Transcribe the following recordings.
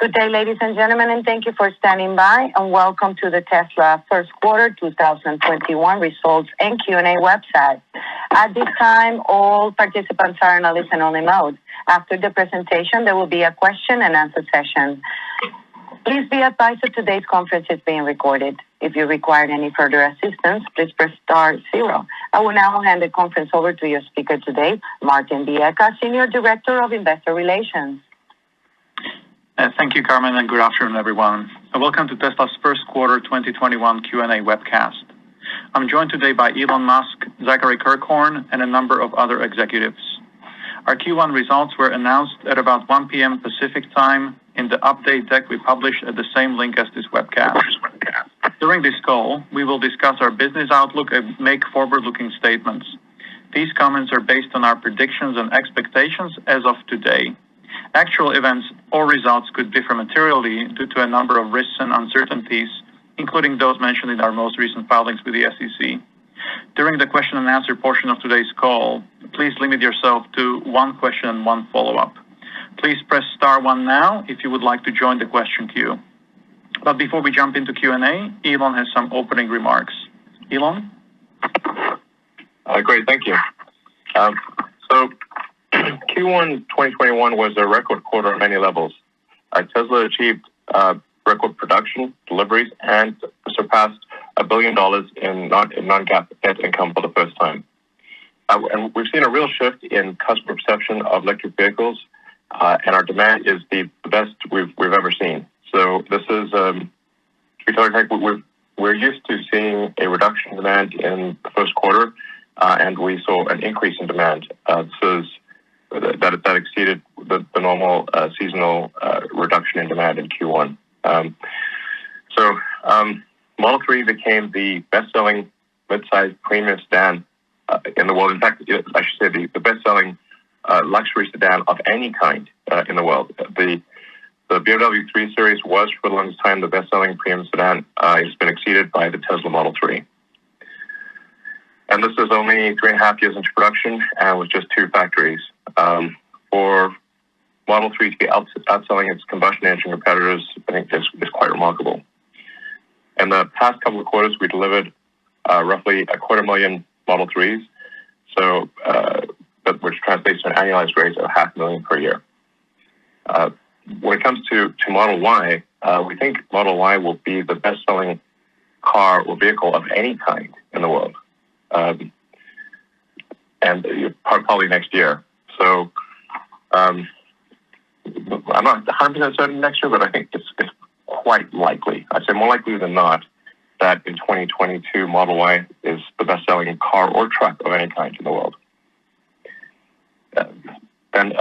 Good day, ladies and gentlemen, and thank you for standing by, and welcome to the Tesla first quarter 2021 results and Q&A website. At this time, all participants are in a listen-only mode. After the presentation, there will be a question and answer session. Please be advised that today's conference is being recorded. If you require any further assistance, please press *0. I will now hand the conference over to your speaker today, Martin Vieca, Senior Director of Investor Relations. Thank you, Carmen, and good afternoon, everyone. Welcome to Tesla's first quarter 2021 Q&A webcast. I'm joined today by Elon Musk, Zachary Kirkhorn, and a number of other executives. Our Q1 results were announced at about 1 p.m. Pacific time in the update deck we published at the same link as this webcast. During this call, we will discuss our business outlook and make forward-looking statements. These comments are based on our predictions and expectations as of today. Actual events or results could differ materially due to a number of risks and uncertainties, including those mentioned in our most recent filings with the SEC. During the question and answer portion of today's call, please limit yourself to one question and one follow-up. Please press *1 now if you would like to join the question queue. But before we jump into Q&A, Elon has some opening remarks. Elon? Great, thank you. Q1 2021 was a record quarter on many levels. Tesla achieved record production, deliveries, and surpassed $1 billion in non-GAAP net income for the first time. And we've seen a real shift in customer perception of electric vehicles, and our demand is the best we've ever seen. So this is, we're used to seeing a reduction in demand in the first quarter, and we saw an increase in demand. That exceeded the normal seasonal reduction in demand in Q1. Model 3 became the best-selling mid-size premium sedan in the world. In fact, I should say the best-selling luxury sedan of any kind in the world. The BMW 3 Series was for the longest time the best-selling premium sedan. It's been exceeded by the Tesla Model 3. And this is only 3.5 years into production and with just 2 factories. For Model 3 to be outselling its combustion engine competitors, I think is quite remarkable. In the past couple of quarters, we delivered roughly 250,000 Model 3s, which translates to an annualized rate of 500,000 per year. When it comes to Model Y, we think Model Y will be the best-selling car or vehicle of any kind in the world, and probably next year. So I'm not 100% certain next year, but I think it's quite likely. I'd say more likely than not that in 2022, Model Y is the best-selling car or truck of any kind in the world. And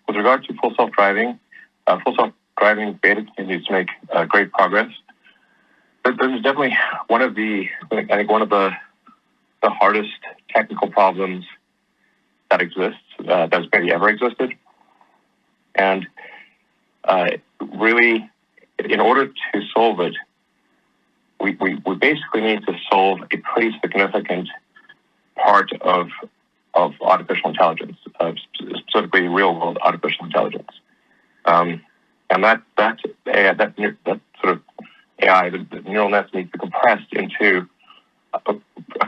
with regard to full self-driving beta continues to make great progress. This is definitely one of the hardest technical problems that exists, that's maybe ever existed. And really, in order to solve it, we basically need to solve a pretty significant part of artificial intelligence, specifically real-world artificial intelligence. And that sort of AI, the neural nets need to be compressed into a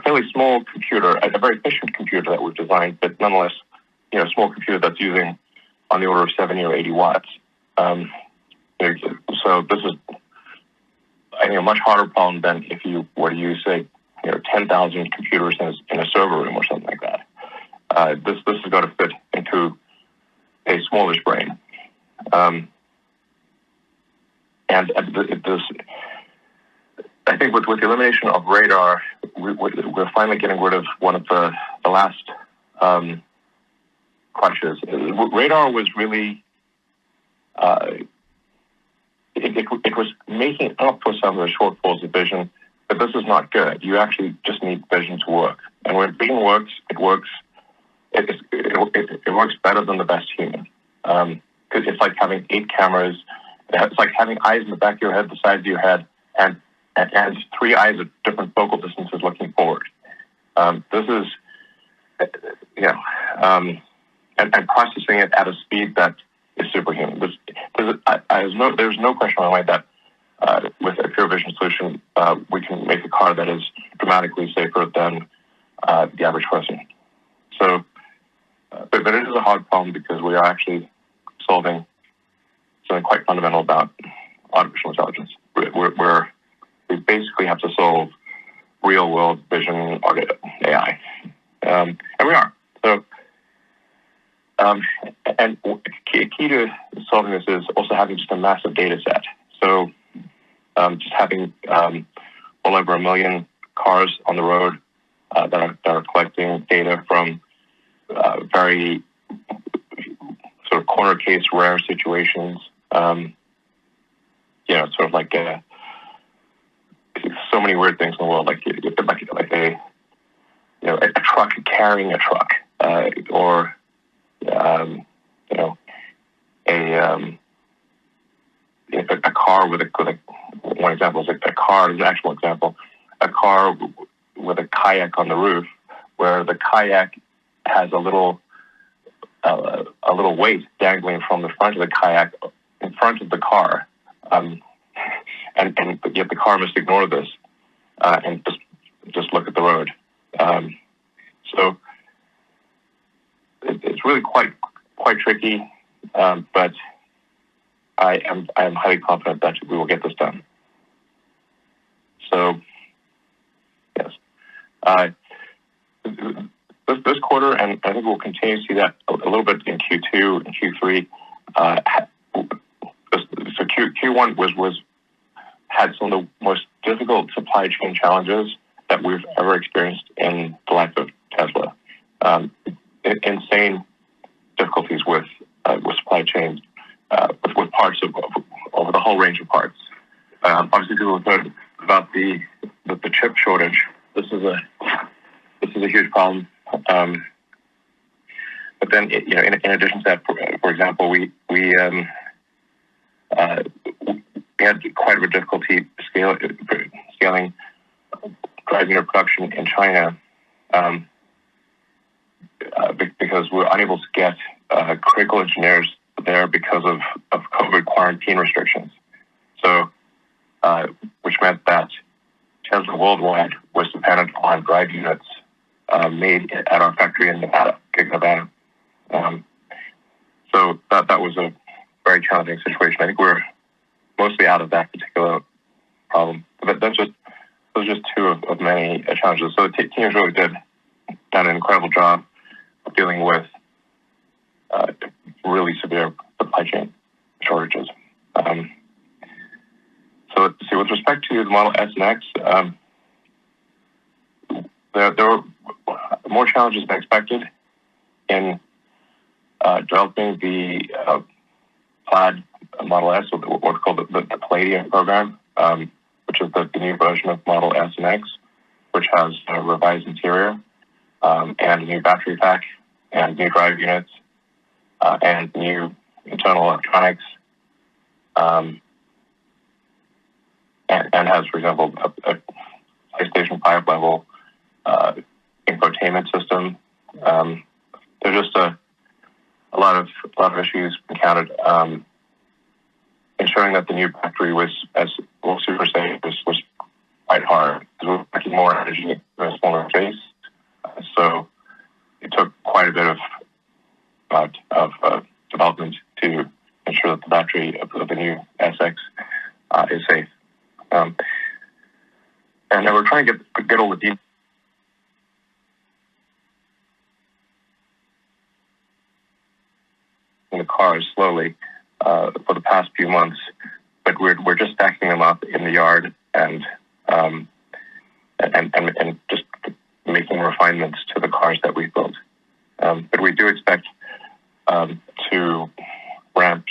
fairly small computer, a very efficient computer that we've designed, but nonetheless, a small computer that's using on the order of 70 or 80 watts. So this is, I think, a much harder problem than if you were to use, say, 10,000 computers in a server room or something like that. This has got to fit into a smallish brain. I think with the elimination of radar, we're finally getting rid of one of the last crutches. Radar was really, it was making up for some of the shortfalls of vision, but this is not good. You actually just need vision to work. And when vision works, it works better than the best human. Because it's like having 8 cameras. It's like having eyes in the back of your head, the sides of your head, and 3 eyes at different focal distances looking forward. This is, and processing it at a speed that is superhuman. There's no question in my mind that with a pure vision solution, we can make a car that is dramatically safer than the average person. So, but it is a hard problem because we are actually solving something quite fundamental about artificial intelligence. We basically have to solve real-world vision AI, and we are. So, and key to solving this is also having just a massive data set. So, just having well over 1 million cars on the road that are collecting data from very sort of corner case rare situations. Sort of like so many weird things in the world, like a truck carrying a truck, or a car with one example is a car is an actual example, a car with a kayak on the roof, where the kayak has a little weight dangling from the front of the kayak in front of the car, and yet the car must ignore this and just look at the road. So it's really quite tricky, but I am highly confident that we will get this done. So yes, this quarter, and I think we'll continue to see that a little bit in Q2 and Q3. So Q1 had some of the most difficult supply chain challenges that we've ever experienced in the life of Tesla. Insane difficulties with supply chain, with parts over the whole range of parts. Obviously, people have heard about the chip shortage. This is a huge problem. But then, in addition to that, for example, we had quite a bit of difficulty scaling drive unit production in China, because we're unable to get critical engineers there because of COVID quarantine restrictions. So, which meant that Tesla worldwide was dependent on drive units made at our factory in Nevada. So that was a very challenging situation. I think we're mostly out of that particular problem. But those are just two of many challenges. So the teams really done an incredible job of dealing with really severe supply chain shortages. So let's see, with respect to the Model S and X, there were more challenges than expected in developing the Plaid Model S, or what's called the Palladium program, which is the new version of Model S and X, which has a revised interior and a new battery pack and new drive units and new internal electronics, and has, for example, a PlayStation 5 level infotainment system. There's just a lot of issues encountered. Ensuring that the new battery was super safe was quite hard because we're packing more energy in a smaller space. So it took quite a bit of development to ensure that the battery of the new SX is safe. And then we're trying to get all the details in the cars slowly for the past few months, but we're just stacking them up in the yard and just making refinements to the cars that we've built. But we do expect to ramp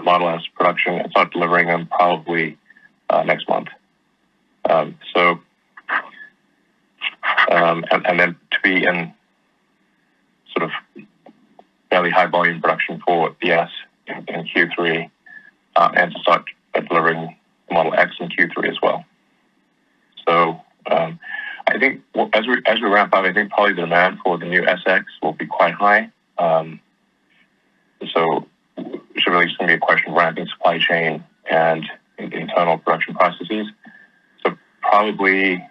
Model S production and start delivering them probably next month. And then to be in sort of fairly high volume production for the S in Q3, and to start delivering Model X in Q3 as well. So I think as we ramp up, I think probably the demand for the new SX will be quite high. So we should really just going to be a question of ramping supply chain and internal production processes. So probably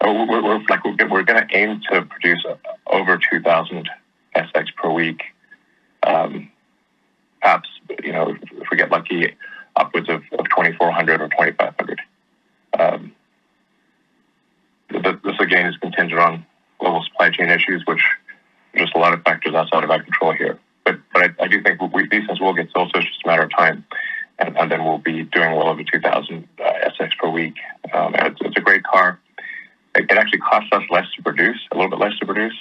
we're going to aim to produce over 2,000 SX per week. Perhaps, if we get lucky, upwards of 2,400 or 2,500. This again is contingent on global supply chain issues, which are just a lot of factors outside of our control here. But I do think these things will get sold, so it's just a matter of time. And then we'll be doing well over 2,000 SX per week. And it's a great car. It actually costs us less to produce, a little bit less to produce,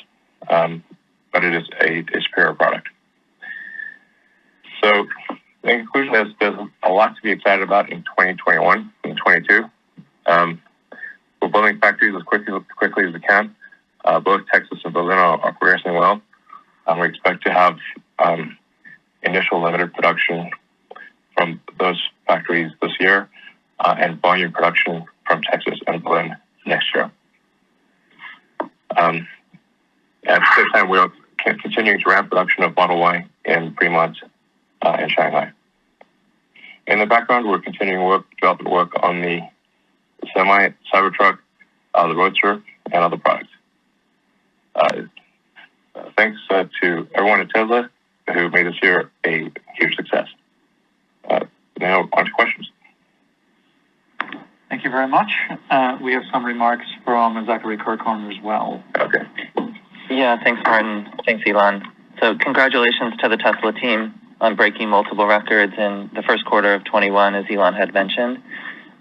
but it is a superior product. So in conclusion, there's a lot to be excited about in 2021 and 2022. We're building factories as quickly as we can. Both Texas and Berlin are progressing well. We expect to have initial limited production from those factories this year and volume production from Texas and Berlin next year. At the same time, we're continuing to ramp production of Model Y in Fremont and Shanghai. In the background, we're continuing development work on the Semi, Cybertruck, the Roadster, and other products. Thanks to everyone at Tesla who made this year a huge success. Now on to questions. Thank you very much. We have some remarks from Zachary Kirkhorn as well. Okay. Yeah, thanks, Martin. Thanks, Elon. So congratulations to the Tesla team on breaking multiple records in the first quarter of 21, as Elon had mentioned,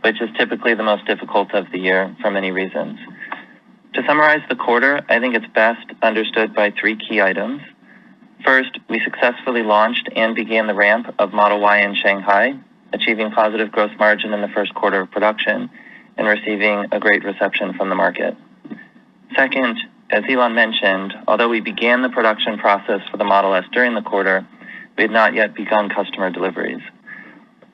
which is typically the most difficult of the year for many reasons. To summarize the quarter, I think it's best understood by three key items. First, we successfully launched and began the ramp of Model Y in Shanghai, achieving positive gross margin in the first quarter of production and receiving a great reception from the market. Second, as Elon mentioned, although we began the production process for the Model S during the quarter, we had not yet begun customer deliveries.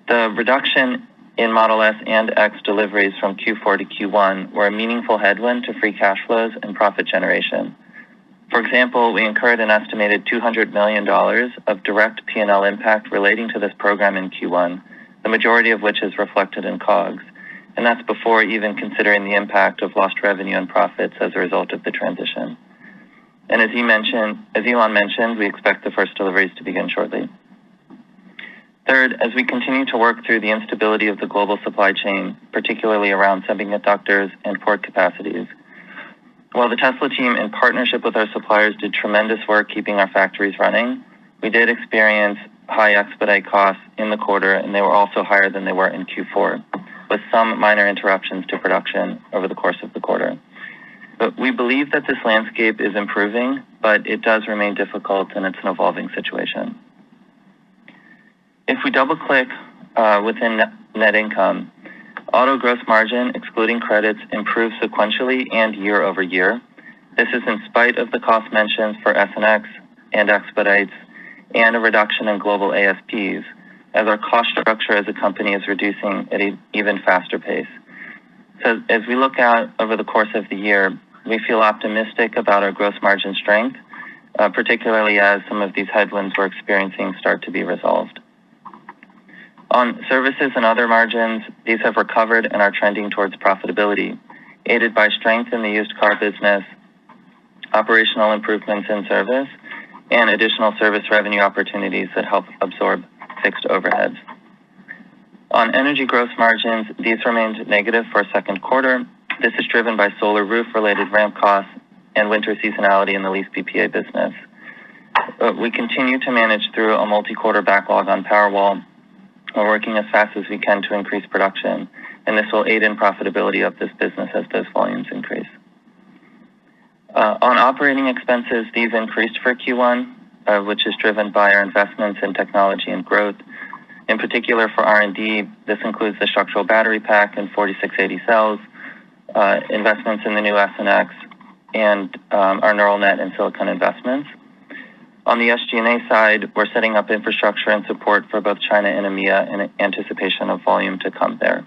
The reduction in Model S and X deliveries from Q4 to Q1 were a meaningful headwind to free cash flows and profit generation. For example, we incurred an estimated $200 million of direct P&L impact relating to this program in Q1, the majority of which is reflected in COGS, and that's before even considering the impact of lost revenue and profits as a result of the transition. And as Elon mentioned, we expect the first deliveries to begin shortly. Third, as we continue to work through the instability of the global supply chain, particularly around semiconductors and port capacities, while the Tesla team, in partnership with our suppliers, did tremendous work keeping our factories running, we did experience high expedite costs in the quarter, and they were also higher than they were in Q4, with some minor interruptions to production over the course of the quarter. But we believe that this landscape is improving, but it does remain difficult, and it's an evolving situation. If we double-click within net income, auto gross margin, excluding credits, improved sequentially and year over year. This is in spite of the cost mentions for S and X and expedites and a reduction in global ASPs, as our cost structure as a company is reducing at an even faster pace. So as we look out over the course of the year, we feel optimistic about our gross margin strength, particularly as some of these headwinds we're experiencing start to be resolved. On services and other margins, these have recovered and are trending towards profitability, aided by strength in the used car business, operational improvements in service, and additional service revenue opportunities that help absorb fixed overheads. On energy gross margins, these remained negative for a second quarter. This is driven by solar roof-related ramp costs and winter seasonality in the lease PPA business. We continue to manage through a multi-quarter backlog on Powerwall. We're working as fast as we can to increase production, and this will aid in profitability of this business as those volumes increase. On operating expenses, these increased for Q1, which is driven by our investments in technology and growth. In particular for R&D, this includes the structural battery pack and 4680 cells, investments in the new S and X, and our neural net and silicon investments. On the SG&A side, we're setting up infrastructure and support for both China and EMEA in anticipation of volume to come there.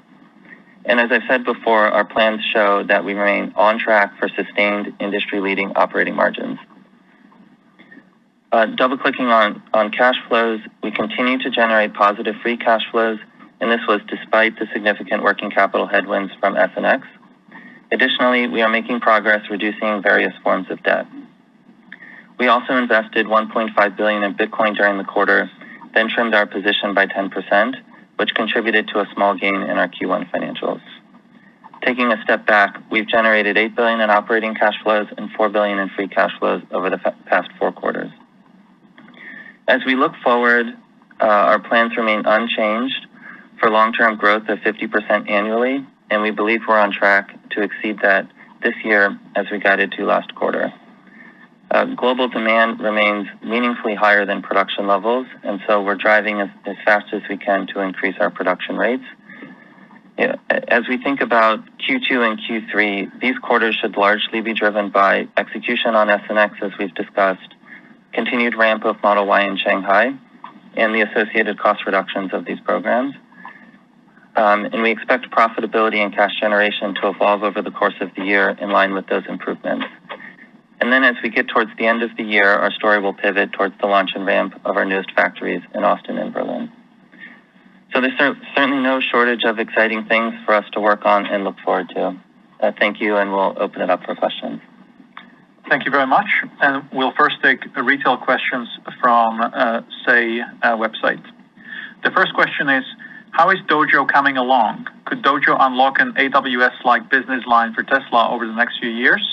And as I've said before, our plans show that we remain on track for sustained industry-leading operating margins. Double-clicking on cash flows, we continue to generate positive free cash flows, and this was despite the significant working capital headwinds from SNX. Additionally, we are making progress reducing various forms of debt. We also invested $1.5 billion in Bitcoin during the quarter, then trimmed our position by 10%, which contributed to a small gain in our Q1 financials. Taking a step back, we've generated $8 billion in operating cash flows and $4 billion in free cash flows over the past 4 quarters. As we look forward, our plans remain unchanged for long-term growth of 50% annually, and we believe we're on track to exceed that this year as we guided to last quarter. Global demand remains meaningfully higher than production levels, and so we're driving as fast as we can to increase our production rates. As we think about Q2 and Q3, these quarters should largely be driven by execution on SNX, as we've discussed, continued ramp of Model Y in Shanghai, and the associated cost reductions of these programs. And we expect profitability and cash generation to evolve over the course of the year in line with those improvements. And then as we get towards the end of the year, our story will pivot towards the launch and ramp of our newest factories in Austin and Berlin. So there's certainly no shortage of exciting things for us to work on and look forward to. Thank you, and we'll open it up for questions. Thank you very much. And we'll first take retail questions from Say website. The first question is, how is Dojo coming along? Could Dojo unlock an AWS-like business line for Tesla over the next few years?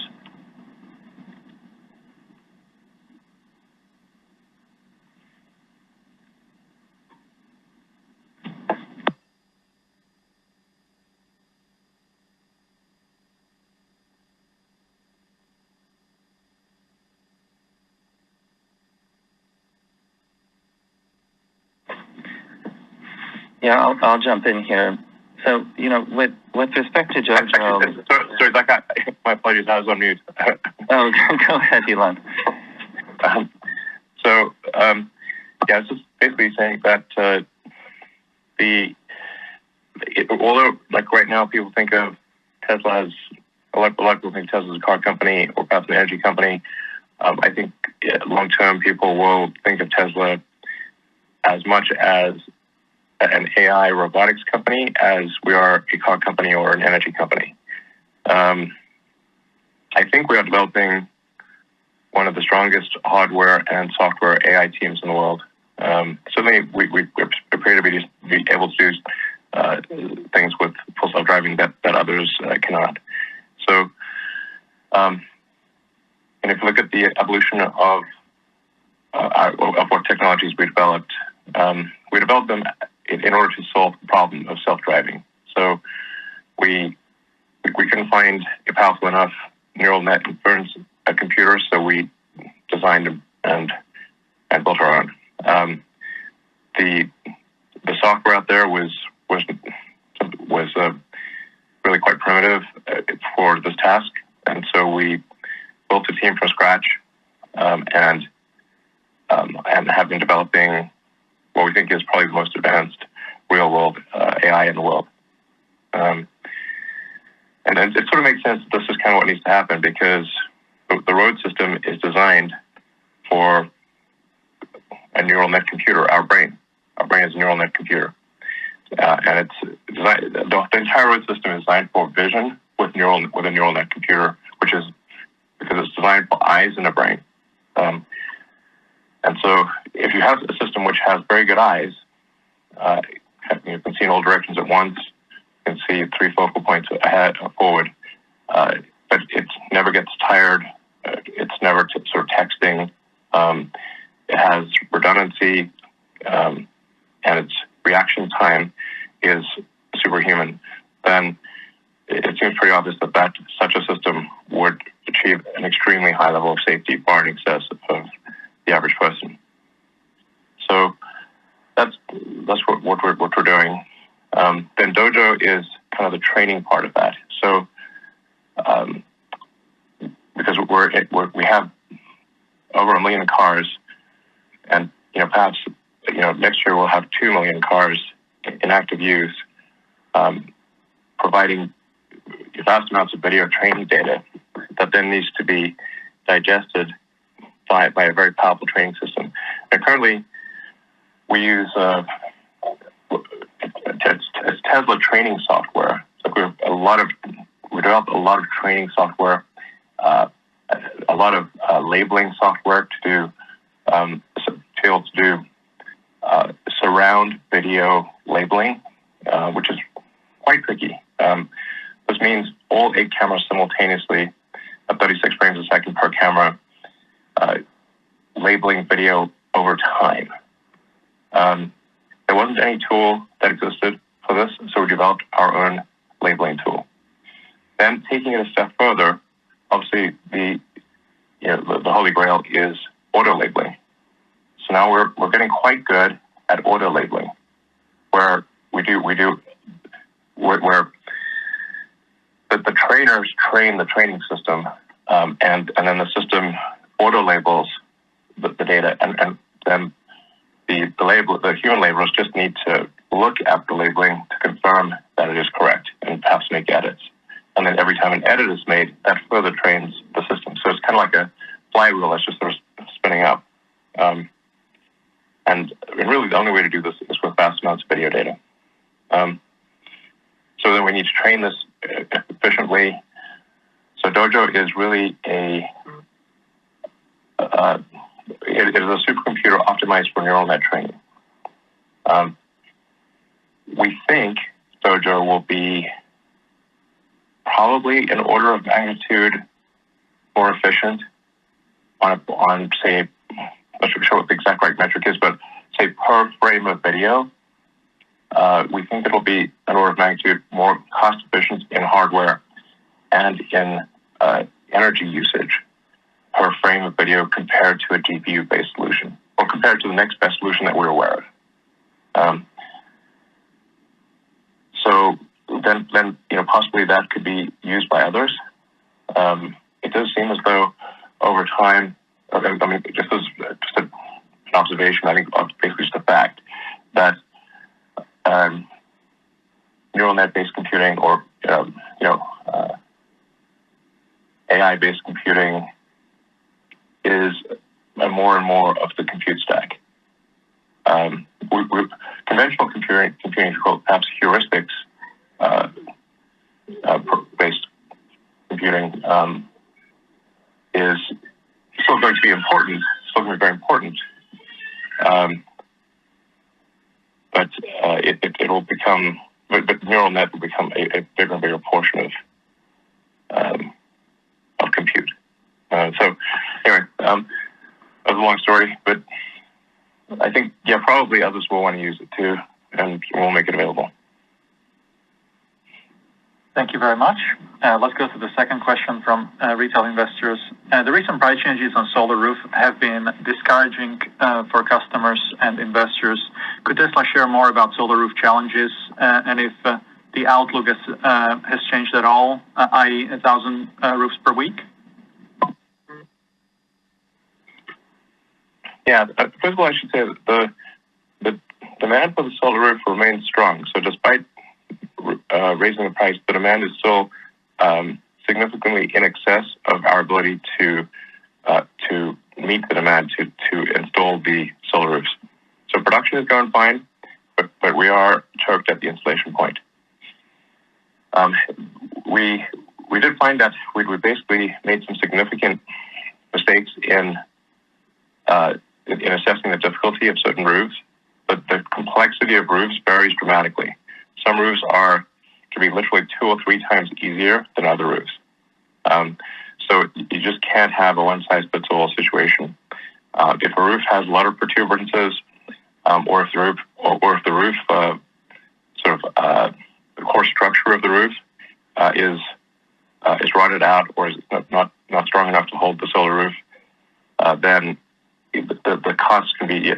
Yeah, I'll jump in here. So, with respect to Dojo... Sorry, that guy, my apologies, I was on mute. Oh, go ahead, Elon. I was just basically saying that although, like right now, people think of Tesla as, a lot of people think Tesla is a car company or perhaps an energy company. I think long-term people will think of Tesla as much as an AI robotics company as we are a car company or an energy company. I think we are developing one of the strongest hardware and software AI teams in the world. Certainly, we appear to be able to do things with full self-driving that others cannot. So, and if you look at the evolution of what technologies we developed them in order to solve the problem of self-driving. So we couldn't find a powerful enough neural net inference computer, so we designed and built our own. The software out there was really quite primitive for this task, and so we built a team from scratch and have been developing what we think is probably the most advanced real-world AI in the world. And it sort of makes sense that this is kind of what needs to happen, because the road system is designed for a neural net computer, our brain. Our brain is a neural net computer. And it's designed, the entire road system is designed for vision with a neural net computer, which is because it's designed for eyes in a brain. And so if you have a system which has very good eyes, you can see in all directions at once, you can see 3 focal points ahead or forward, but it never gets tired. It's never sort of texting. It has redundancy, and its reaction time is superhuman. Then it seems pretty obvious that such a system would achieve an extremely high level of safety, far in excess of the average person. So that's what we're doing. Then Dojo is kind of the training part of that. So because we have over 1 million cars, and perhaps next year we'll have 2 million cars in active use, providing vast amounts of video training data that then needs to be digested by a very powerful training system. And currently, we use it's Tesla training software. So we developed a lot of training software, a lot of labeling software to be able to do surround video labeling, which is quite tricky. This means all 8 cameras simultaneously at 36 frames a second per camera, labeling video over time. There wasn't any tool that existed for this, so we developed our own labeling tool. Then taking it a step further, obviously the holy grail is auto labeling. So now we're getting quite good at auto labeling, where the trainers train the training system, and then the system auto labels the data, and then the human labelers just need to look at the labeling to confirm that it is correct and perhaps make edits. And then every time an edit is made, that further trains the system. So it's kind of like a flywheel that's just sort of spinning up. And really the only way to do this is with vast amounts of video data. So then we need to train this efficiently. So Dojo is really it is a supercomputer optimized for neural net training. We think Dojo will be probably an order of magnitude more efficient on say, I'm not sure what the exact right metric is, but say per frame of video, we think it'll be an order of magnitude more cost efficient in hardware and in energy usage per frame of video compared to a GPU-based solution, or compared to the next best solution that we're aware of. So then possibly that could be used by others. It does seem as though over time, just an observation, I think basically just a fact that neural net-based computing or AI-based computing is more and more of the compute stack. Conventional computing, perhaps heuristics based computing, is still going to be important. Still going to be very important, but it will become. But neural net will become a bigger and bigger portion of compute. So anyway, that was a long story, but I think probably others will want to use it too, and we'll make it available. Thank you very much. Let's go to the second question from retail investors. The recent price changes on Solar Roof have been discouraging for customers and investors. Could Tesla share more about Solar Roof challenges and if the outlook has changed at all, i.e. 1,000 roofs per week? Yeah, first of all, I should say that the demand for the Solar Roof remains strong. So despite raising the price, the demand is still significantly in excess of our ability to meet the demand to install the Solar Roofs. So production is going fine, but we are choked at the installation point. We did find that we basically made some significant mistakes in assessing the difficulty of certain roofs, but the complexity of roofs varies dramatically. Some roofs can be literally 2 or 3 times easier than other roofs. So you just can't have a one-size-fits-all situation. If a roof has a lot of protuberances, or if the roof the core structure of the roof is rotted out or is not strong enough to hold the solar roof, then the costs can be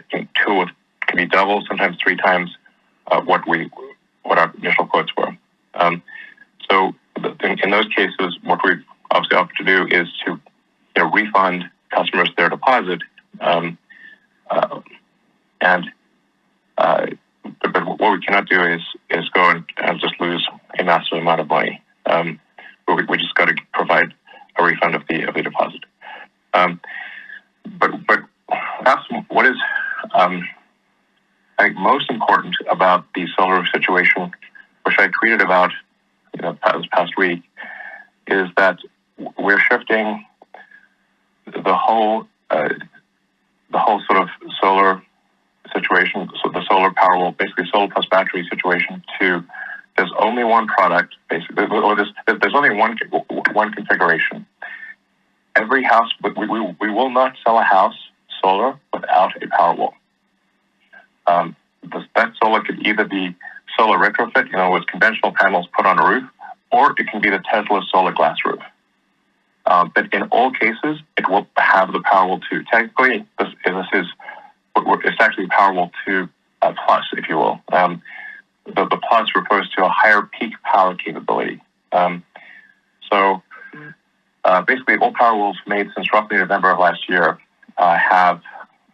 double, sometimes 3 times what our initial quotes were. So in those cases, what we've obviously opted to do is to refund customers their deposit, but what we cannot do is go and just lose a massive amount of money. We just got to provide a refund of the deposit. but perhaps what is I think most important about the solar situation, which I tweeted about this past week, is that we're shifting the whole sort of solar situation, so the solar Powerwall, basically solar plus battery situation, to there's only one product, basically, or there's only one configuration. Every house, we will not sell a house solar without a Powerwall. That solar could either be solar retrofit, with conventional panels put on a roof, or it can be the Tesla solar glass roof. But in all cases, it will have the Powerwall 2. Technically, it's actually Powerwall 2 Plus, if you will. The Plus refers to a higher peak power capability. Basically, all Powerwalls made since roughly November of last year have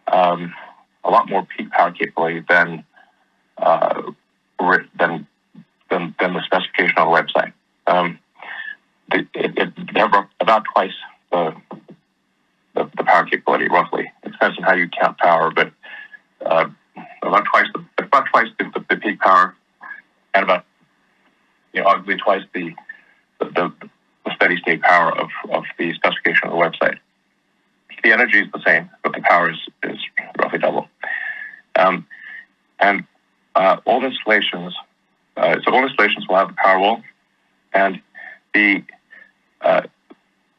a lot more peak power capability than the specification on the website. They have about twice the power capability, roughly. It depends on how you count power, but about twice the peak power, and about arguably twice the steady state power of the specification on the website. The energy is the same, but the power is roughly double. All installations will have the Powerwall, and the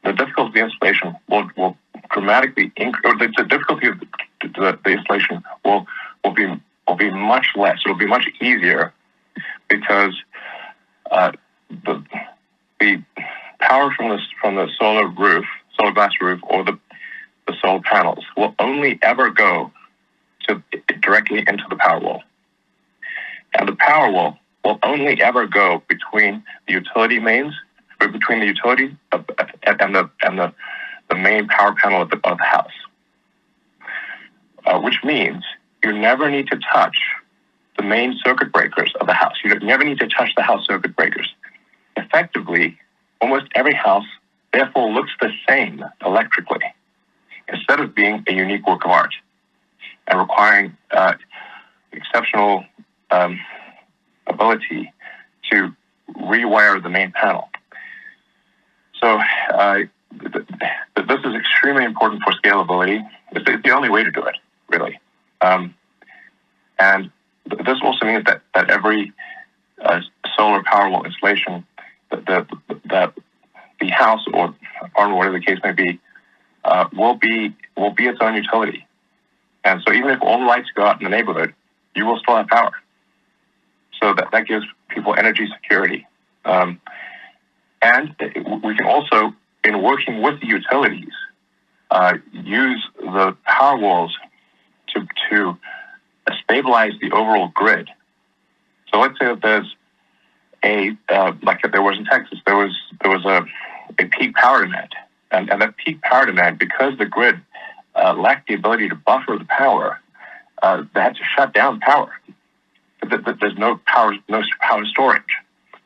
difficulty of the installation will dramatically increase, or the difficulty of the installation will be much less. It'll be much easier because the power from the solar glass roof, or the solar panels will only ever go directly into the Powerwall, and the Powerwall will only ever go between the utility mains, or between the utility and the main power panel of the house, which means you never need to touch the main circuit breakers of the house. You never need to touch the house circuit breakers. Effectively, almost every house therefore looks the same electrically, instead of being a unique work of art and requiring exceptional ability to rewire the main panel. So this is extremely important for scalability. It's the only way to do it, really. And this also means that every solar Powerwall installation, that the house or apartment, whatever the case may be, will be its own utility. And so even if all the lights go out in the neighborhood, you will still have power. So that gives people energy security. And we can also, in working with the utilities, use the Powerwalls to stabilize the overall grid. So let's say that there's like there was in Texas, there was a peak power demand, and that peak power demand, because the grid lacked the ability to buffer the power, they had to shut down power. There's no power storage,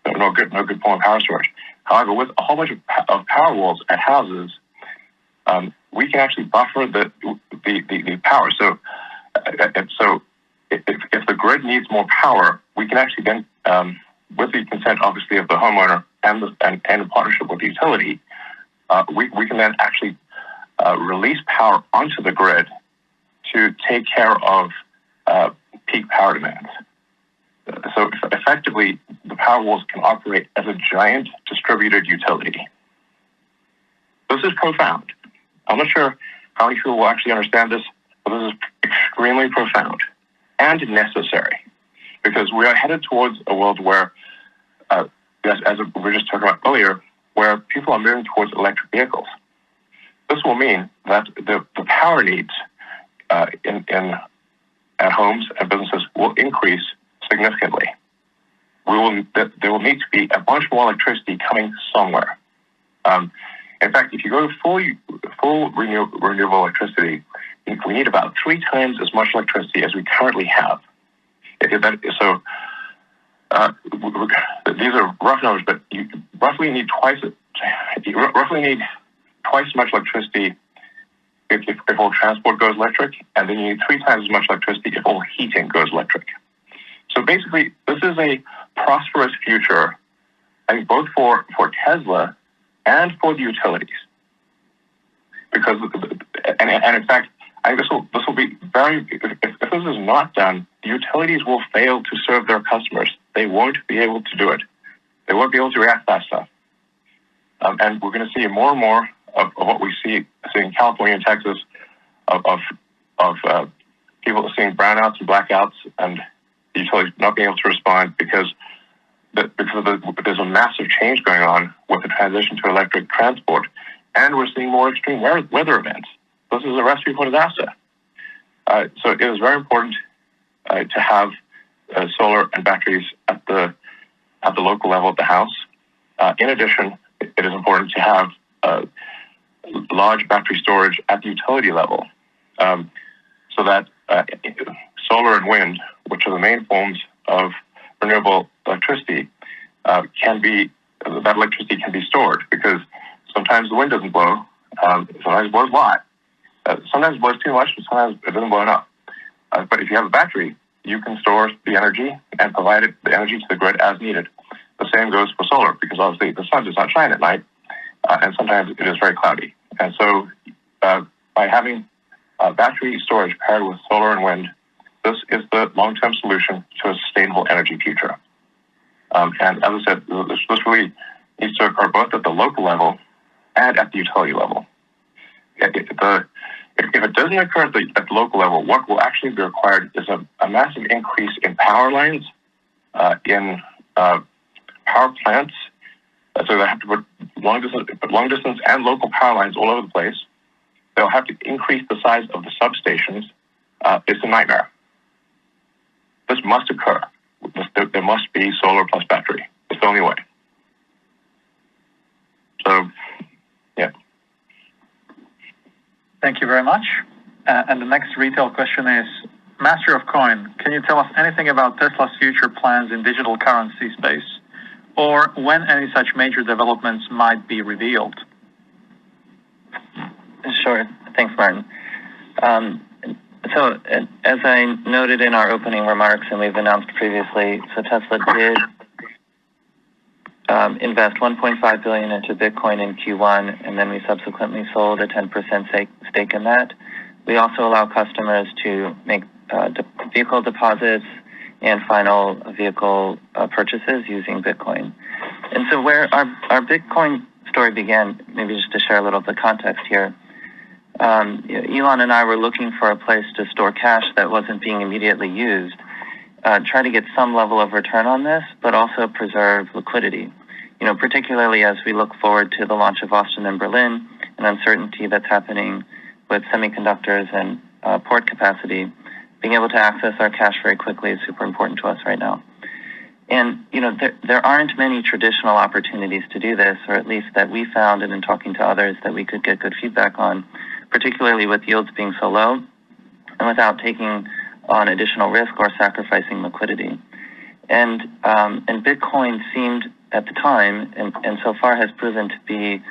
no good form of power storage. However, with a whole bunch of Powerwalls at houses, we can actually buffer the power. So if the grid needs more power, we can actually then, with the consent, obviously, of the homeowner and in partnership with the utility, we can then actually release power onto the grid to take care of peak power demands. So effectively, the Powerwalls can operate as a giant distributed utility. This is profound. I'm not sure how many people will actually understand this, but this is extremely profound and necessary, because we are headed towards a world where, as we were just talking about earlier, where people are moving towards electric vehicles. This will mean that the power needs at homes and businesses will increase significantly. There will need to be a bunch more electricity coming somewhere. In fact, if you go to full renewable electricity, we need about 3 times as much electricity as we currently have. So these are rough numbers, but you roughly need twice as much electricity if all transport goes electric, and then you need 3 times as much electricity if all heating goes electric. So basically, this is a prosperous future, I think, both for Tesla and for the utilities. Because, and in fact, I think this will be very, if this is not done, the utilities will fail to serve their customers. They won't be able to do it. They won't be able to react fast enough. And we're going to see more and more of what we see in California and Texas of people seeing brownouts and blackouts and the utilities not being able to respond because there's a massive change going on with the transition to electric transport, and we're seeing more extreme weather events. This is a recipe for disaster. So it is very important to have solar and batteries at the local level at the house. In addition, it is important to have large battery storage at the utility level, so that solar and wind, which are the main forms of renewable electricity, that electricity can be stored, because sometimes the wind doesn't blow, sometimes it blows a lot. Sometimes it blows too much, and sometimes it doesn't blow enough. But if you have a battery, you can store the energy and provide the energy to the grid as needed. The same goes for solar, because obviously the sun does not shine at night, and sometimes it is very cloudy. And so by having battery storage paired with solar and wind, this is the long-term solution to a sustainable energy future. And as I said, this really needs to occur both at the local level and at the utility level. If it doesn't occur at the local level, what will actually be required is a massive increase in power lines, in power plants. So they have to put long distance and local power lines all over the place. They'll have to increase the size of the substations. It's a nightmare. This must occur. There must be solar plus battery. It's the only way. So, yeah. Thank you very much. And the next retail question is, Master of Coin, can you tell us anything about Tesla's future plans in digital currency space, or when any such major developments might be revealed? Sure. Thanks, Martin. So as I noted in our opening remarks, and we've announced previously, so Tesla did invest $1.5 billion into Bitcoin in Q1, and then we subsequently sold a 10% stake in that. We also allow customers to make vehicle deposits and final vehicle purchases using Bitcoin. And so where our Bitcoin story began, maybe just to share a little of the context here, Elon and I were looking for a place to store cash that wasn't being immediately used, try to get some level of return on this, but also preserve liquidity. Particularly as we look forward to the launch of Austin and Berlin, and uncertainty that's happening with semiconductors and port capacity, being able to access our cash very quickly is super important to us right now. And, there aren't many traditional opportunities to do this, or at least that we found, and in talking to others, that we could get good feedback on, particularly with yields being so low and without taking on additional risk or sacrificing liquidity. And Bitcoin seemed at the time, and so far has proven to be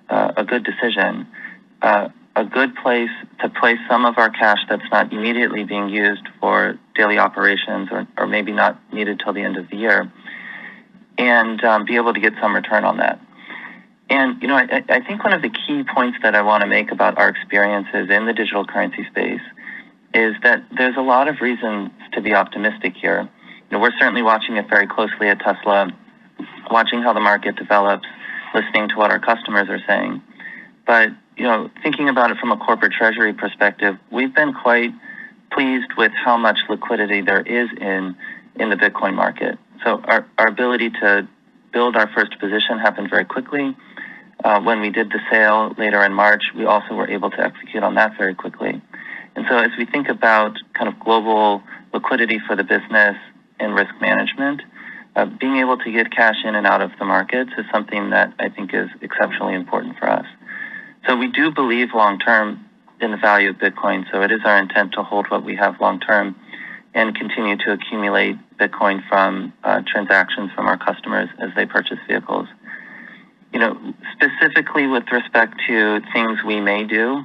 a good decision, a good place to place some of our cash that's not immediately being used for daily operations, or maybe not needed till the end of the year, and be able to get some return on that. And, I think one of the key points that I want to make about our experiences in the digital currency space is that there's a lot of reasons to be optimistic here. We're certainly watching it very closely at Tesla, watching how the market develops, listening to what our customers are saying. But, thinking about it from a corporate treasury perspective, we've been quite pleased with how much liquidity there is in the Bitcoin market. So our ability to build our first position happened very quickly. When we did the sale later in March, we also were able to execute on that very quickly. And so as we think about kind of global liquidity for the business and risk management, being able to get cash in and out of the markets is something that I think is exceptionally important for us. So we do believe long-term in the value of Bitcoin. So it is our intent to hold what we have long-term and continue to accumulate Bitcoin from transactions from our customers as they purchase vehicles. Specifically with respect to things we may do,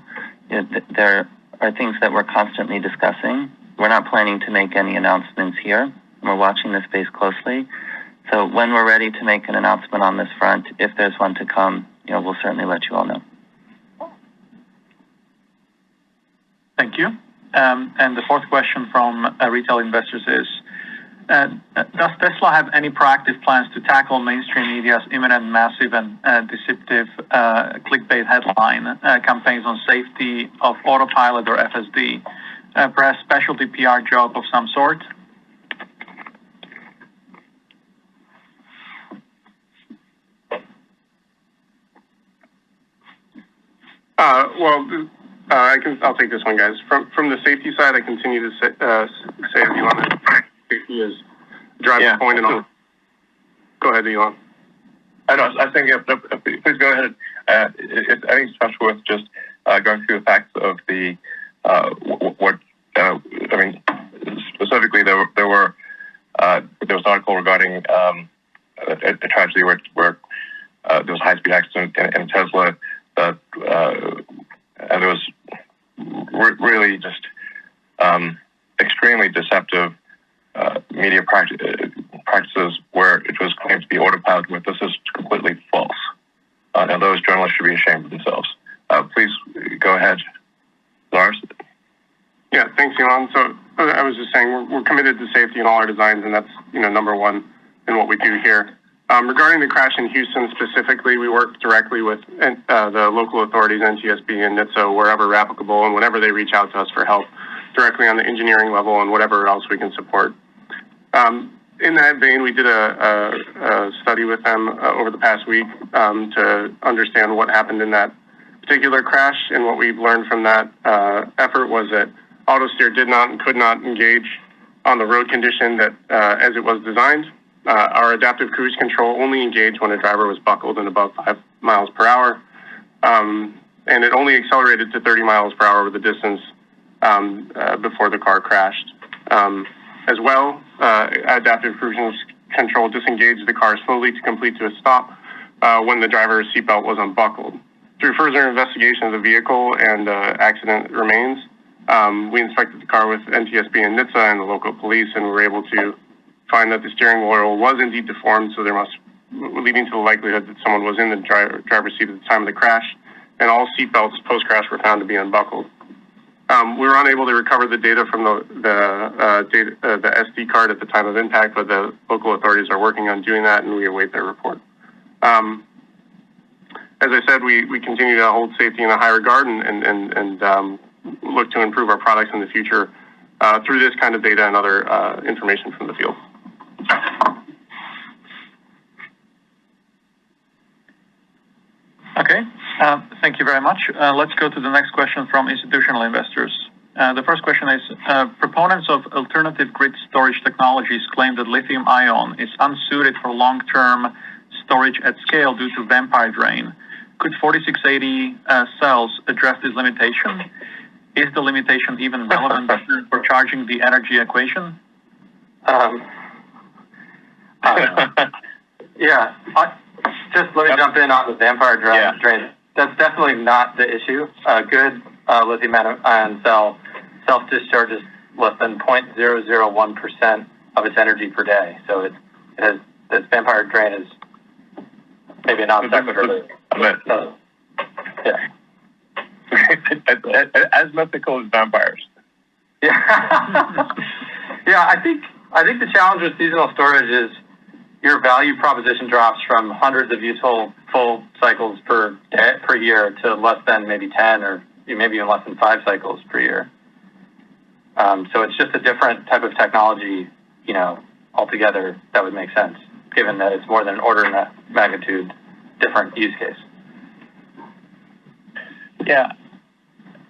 there are things that we're constantly discussing. We're not planning to make any announcements here. We're watching the space closely. So when we're ready to make an announcement on this front, if there's one to come, we'll certainly let you all know. Thank you. And the fourth question from retail investors is, does Tesla have any proactive plans to tackle mainstream media's imminent, massive, and deceptive clickbait headline campaigns on safety of autopilot or FSD? Perhaps specialty PR job of some sort? I'll take this one, guys. From the safety side, I continue to say Elon, that safety is a driving point and all. Go ahead, Elon. I think please go ahead. I think it's much worth just going through the facts of the specifically there was an article regarding a tragedy where there was a high-speed accident in Tesla that and there was really just extremely deceptive media practices where it was claimed to be autopilot, but this is completely false. And those journalists should be ashamed of themselves. Please go ahead, Lars. Yeah, thanks, Elon. So I was just saying we're committed to safety in all our designs, and that's number one in what we do here. Regarding the crash in Houston specifically, we work directly with the local authorities, NTSB and NHTSA, wherever applicable, and whenever they reach out to us for help, directly on the engineering level and whatever else we can support. In that vein, we did a study with them over the past week to understand what happened in that particular crash, and what we've learned from that effort was that autosteer did not and could not engage on the road condition that as it was designed. Our adaptive cruise control only engaged when a driver was buckled and above 5 miles per hour, and it only accelerated to 30 miles per hour over the distance before the car crashed. As well, adaptive cruise control disengaged the car slowly to complete to a stop when the driver's seatbelt was unbuckled. Through further investigation of the vehicle and accident remains, we inspected the car with NTSB and NHTSA and the local police, and we were able to find that the steering wheel was indeed deformed, so leading to the likelihood that someone was in the driver's seat at the time of the crash, and all seatbelts post-crash were found to be unbuckled. We were unable to recover the data from the SD card at the time of impact, but the local authorities are working on doing that, and we await their report. As I said, we continue to hold safety in a high regard and look to improve our products in the future through this kind of data and other information from the field. Okay, thank you very much. Let's go to the next question from institutional investors. The first question is, proponents of alternative grid storage technologies claim that lithium-ion is unsuited for long-term storage at scale due to vampire drain. Could 4680 cells address this limitation? Is the limitation even relevant for charging the energy equation? Just let me jump in on the vampire drain. That's definitely not the issue. A good lithium-ion cell self-discharges less than 0.001% of its energy per day. So this vampire drain is maybe a non-sequitur. As mythical as vampires. Yeah. I think the challenge with seasonal storage is your value proposition drops from hundreds of useful full cycles per year to less than maybe 10 or maybe even less than 5 cycles per year. So it's just a different type of technology, altogether that would make sense, given that it's more than an order of magnitude different use case. Yeah.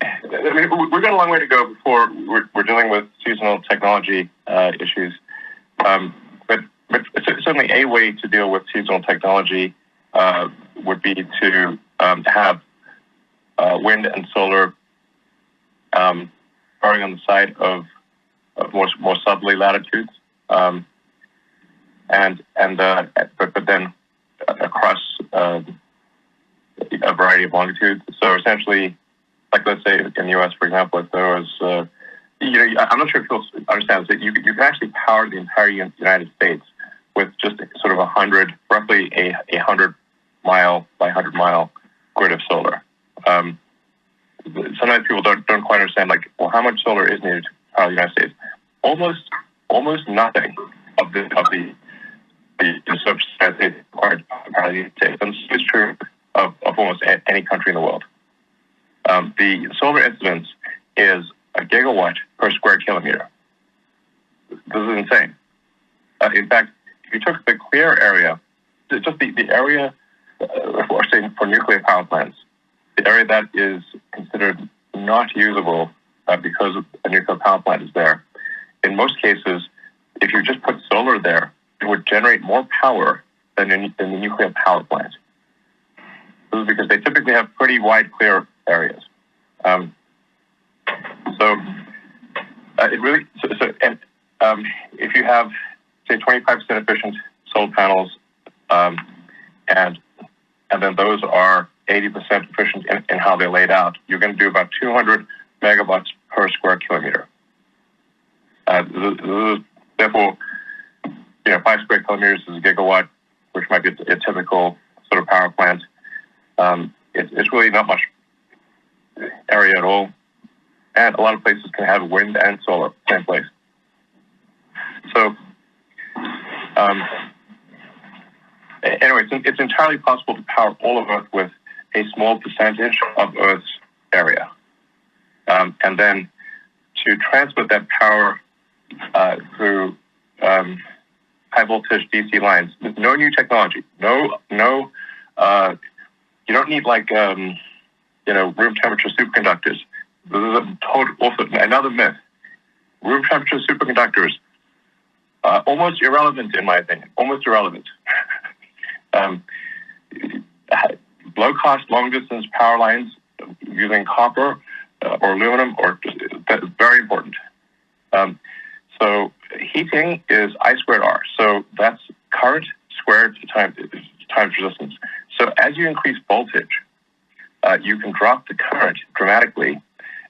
I mean, we've got a long way to go before we're dealing with seasonal technology issues. But certainly a way to deal with seasonal technology would be to have wind and solar growing on the side of more southerly latitudes, but then across a variety of longitudes. So essentially, like let's say in the U.S., for example, if there was, I'm not sure if you'll understand that you can actually power the entire United States with just sort of roughly a 100-mile by 100-mile grid of solar. Sometimes people don't quite understand, like, well, how much solar is needed to power the United States? Almost nothing of the substance required to power the United States. And this is true of almost any country in the world. The solar incidence is a gigawatt per square kilometer. This is insane. In fact, if you took the clear area, just the area for nuclear power plants, the area that is considered not usable because a nuclear power plant is there, in most cases, if you just put solar there, it would generate more power than the nuclear power plant. This is because they typically have pretty wide clear areas. If you have, say, 25% efficient solar panels, and then those are 80% efficient in how they're laid out, you're going to do about 200 megawatts per square kilometer. Therefore, 5 square kilometers is a gigawatt, which might be a typical sort of power plant. It's really not much area at all. And a lot of places can have wind and solar in the same place. So, anyway, it's entirely possible to power all of Earth with a small percentage of Earth's area. And then to transmit that power through high voltage DC lines, no new technology, no. You don't need room temperature superconductors. This is also another myth. Room temperature superconductors, almost irrelevant in my opinion. Almost irrelevant. Low cost, long distance power lines using copper or aluminum, that's very important. So heating is I squared R. So that's current squared times resistance. So as you increase voltage, you can drop the current dramatically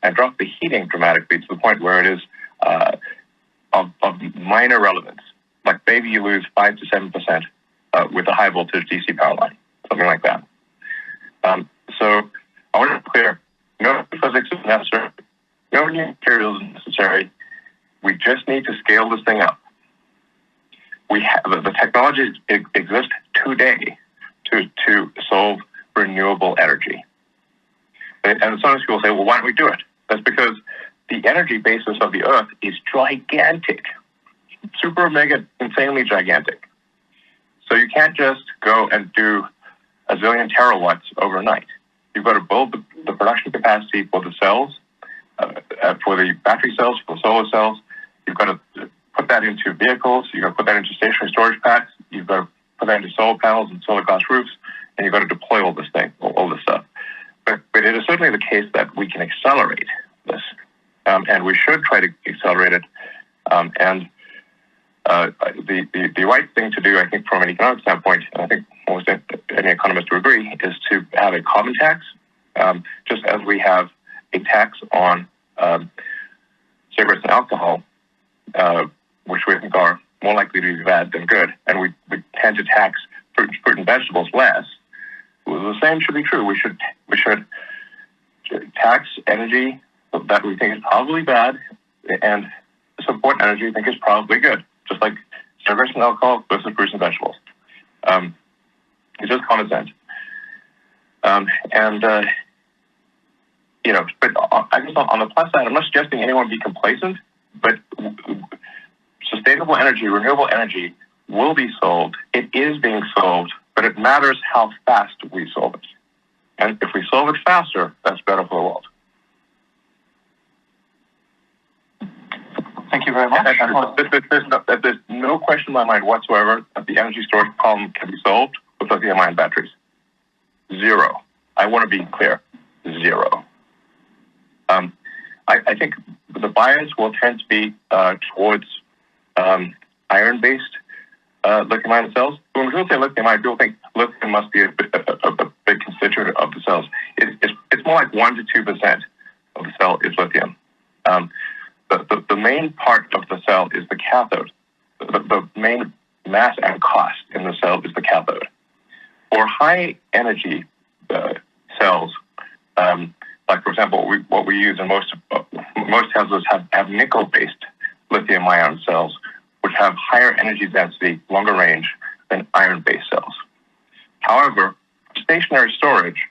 and drop the heating dramatically to the point where it is of minor relevance. Like maybe you lose 5 to 7% with a high voltage DC power line, something like that. So I want to be clear, no physics is necessary, no new materials is necessary. We just need to scale this thing up. We have the technologies exist today to solve renewable energy. And sometimes people say, well, why don't we do it? That's because the energy basis of the Earth is gigantic, super mega, insanely gigantic. So you can't just go and do a zillion terawatts overnight. You've got to build the production capacity for the cells, for the battery cells, for the solar cells. You've got to put that into vehicles. You've got to put that into stationary storage packs. You've got to put that into solar panels and solar glass roofs, and you've got to deploy all this stuff. But it is certainly the case that we can accelerate this, and we should try to accelerate it. And the right thing to do, I think, from an economic standpoint, and I think almost any economist would agree, is to have a carbon tax, just as we have a tax on cigarettes and alcohol, which we think are more likely to be bad than good, and we tend to tax fruit and vegetables less. Well, the same should be true. We should tax energy that we think is probably bad, and support energy we think is probably good, just like cigarettes and alcohol versus fruits and vegetables. It's just common sense. But I guess on the plus side, I'm not suggesting anyone be complacent, but sustainable energy, renewable energy will be solved. It is being solved, but it matters how fast we solve it. And if we solve it faster, that's better for the world. Thank you very much. There's no question in my mind whatsoever that the energy storage problem can be solved with lithium-ion batteries. Zero. I want to be clear. Zero. I think the bias will tend to be towards iron-based lithium-ion cells. When people say lithium-ion, people think lithium must be a big constituent of the cells. It's more like 1 to 2% of the cell is lithium. The main part of the cell is the cathode. The main mass and cost in the cell is the cathode. For high energy cells, like for example, what we use in most Teslas have nickel-based lithium-ion cells, which have higher energy density, longer range than iron-based cells. However, stationary storage,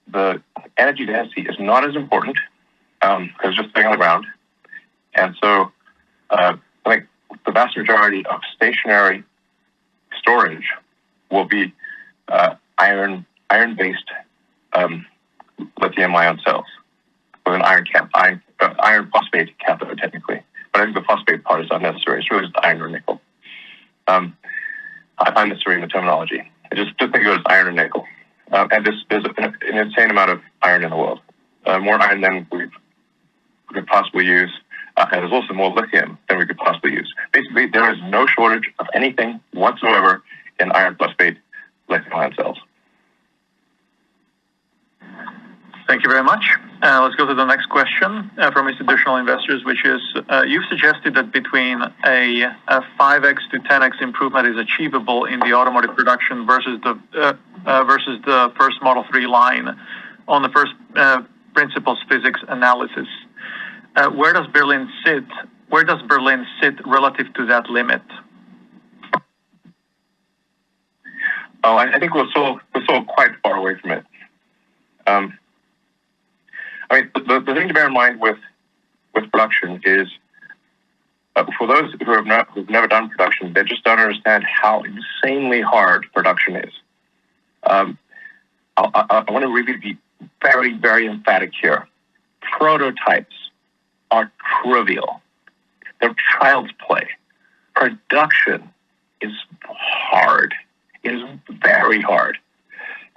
the energy density is not as important because it's just sitting on the ground. And so I think the vast majority of stationary storage will be iron-based lithium-ion cells with an iron phosphate cathode, technically. But I think the phosphate part is unnecessary. It's really just iron or nickel. Unnecessary in the terminology. Just think of it as iron and nickel. And there's an insane amount of iron in the world. More iron than we could possibly use. And there's also more lithium than we could possibly use. Basically, there is no shortage of anything whatsoever in iron phosphate lithium-ion cells. Thank you very much. Let's go to the next question from institutional investors, which is, you've suggested that between a 5x to 10x improvement is achievable in the automotive production versus the first Model 3 line on the first principles physics analysis. Where does Berlin sit? Where does Berlin sit relative to that limit? Oh, I think we're still quite far away from it. I mean, the thing to bear in mind with production is, for those who've never done production, they just don't understand how insanely hard production is. I want to really be very, very emphatic here. Prototypes are trivial. They're child's play. Production is hard. It is very hard.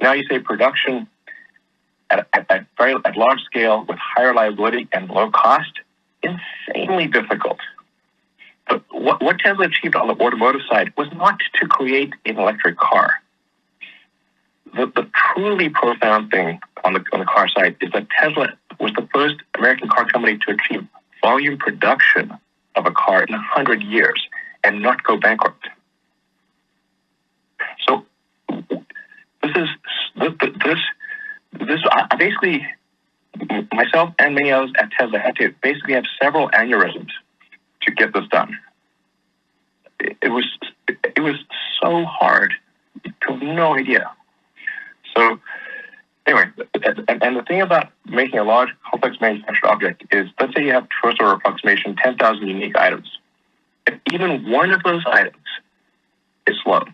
Now you say production at large scale with high reliability and low cost, insanely difficult. But what Tesla achieved on the automotive side was not to create an electric car. The truly profound thing on the car side is that Tesla was the first American car company to achieve volume production of a car in 100 years and not go bankrupt. So this basically, myself and many others at Tesla had to basically have several aneurysms to get this done. It was so hard. You have no idea. So anyway, and the thing about making a large, complex manufactured object is, let's say you have first order approximation, 10,000 unique items. If even one of those items is slow,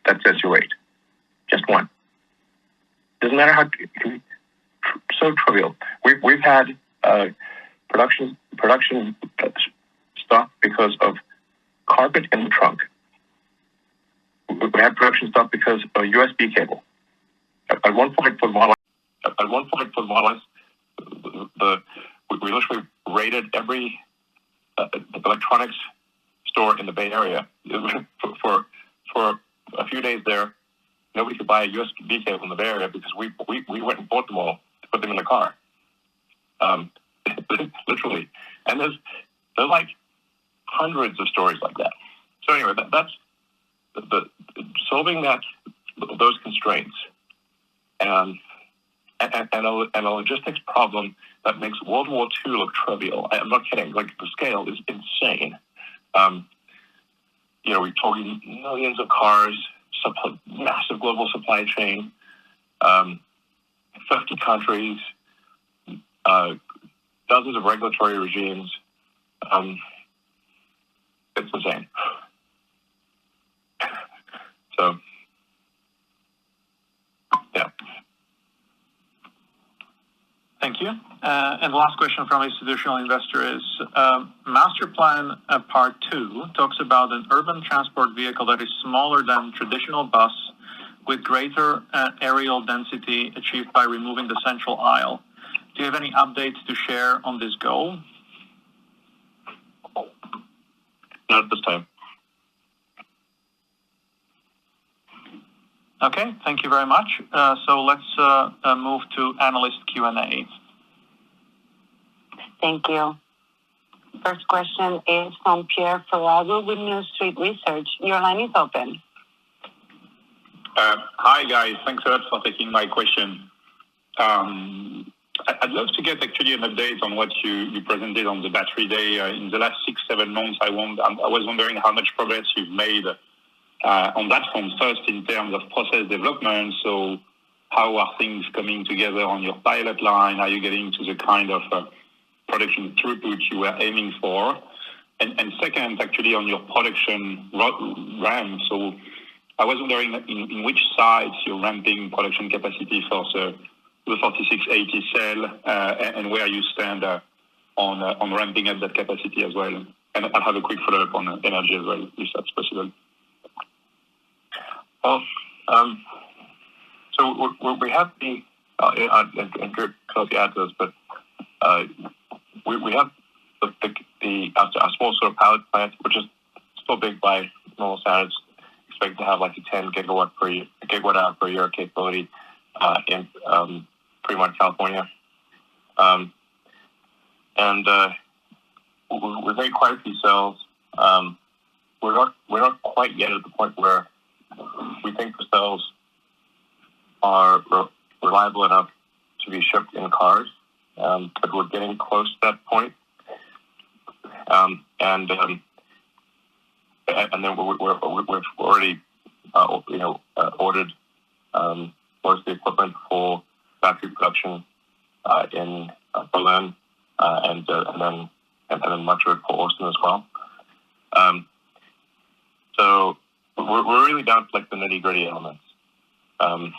that sets your rate. Just one. Doesn't matter how, so trivial. We've had production stop because of carpet in the trunk. We had production stop because of a USB cable. At one point for the Model S, we literally raided every electronics store in the Bay Area. For a few days there, nobody could buy a USB cable in the Bay Area because we went and bought them all to put them in the car. Literally. And there's like hundreds of stories like that. So anyway, that's solving those constraints and a logistics problem that makes World War II look trivial. I'm not kidding. Like, the scale is insane. We're talking millions of cars, massive global supply chain, 50 countries, dozens of regulatory regimes. It's insane. So, yeah. Thank you. And the last question from institutional investor is, Master Plan Part 2 talks about an urban transport vehicle that is smaller than traditional bus with greater aerial density achieved by removing the central aisle. Do you have any updates to share on this goal? Not at this time. Okay, thank you very much. So let's move to analyst Q&A. Thank you. First question is from Pierre Ferragu with New Street Research. Your line is open. Hi, guys. Thanks a lot for taking my question. I'd love to get actually an update on what you presented on the battery day. In the last 6-7 months, I was wondering how much progress you've made on that front. First, in terms of process development, so how are things coming together on your pilot line? Are you getting to the kind of production throughput you were aiming for? And second, actually on your production ramp, so I was wondering in which sites you're ramping production capacity for the 4680 cell, and where you stand on ramping up that capacity as well. And I'll have a quick follow-up on energy as well, if that's possible. Well, so we have the, and Kurt closely add to this, but we have a small sort of pilot plant, which is still big by normal standards, expected to have like a 10 gigawatt hour per year capability in Fremont, California. And we've made quite a few cells. We're not quite yet at the point where we think the cells are reliable enough to be shipped in cars, but we're getting close to that point. And then we've already ordered most of the equipment for factory production in Berlin, and then much of it for Austin as well. So we're really down to like the nitty gritty elements. But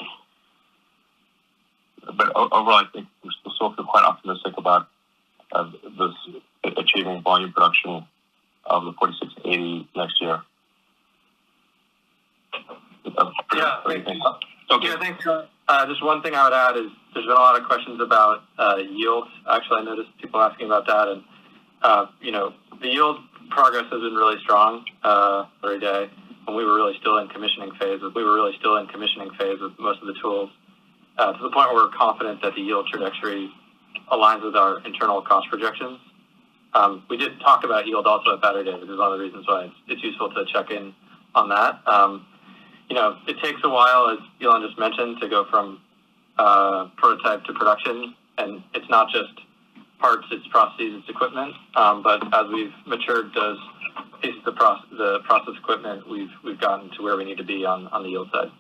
overall, I think we still feel quite optimistic about this achieving volume production of the 4680 next year. Yeah, thanks. Okay. Yeah, thanks. Just one thing I would add is there's been a lot of questions about yield. Actually, I noticed people asking about that, and the yield progress has been really strong every day. When we were really still in commissioning phase with most of the tools, to the point where we're confident that the yield trajectory aligns with our internal cost projections. We did talk about yield also at Battery Day, which is one of the reasons why it's useful to check in on that. It takes a while, as Elon just mentioned, to go from prototype to production, and it's not just parts, it's processes, it's equipment. But as we've matured those pieces of the process equipment, we've gotten to where we need to be on the yield side.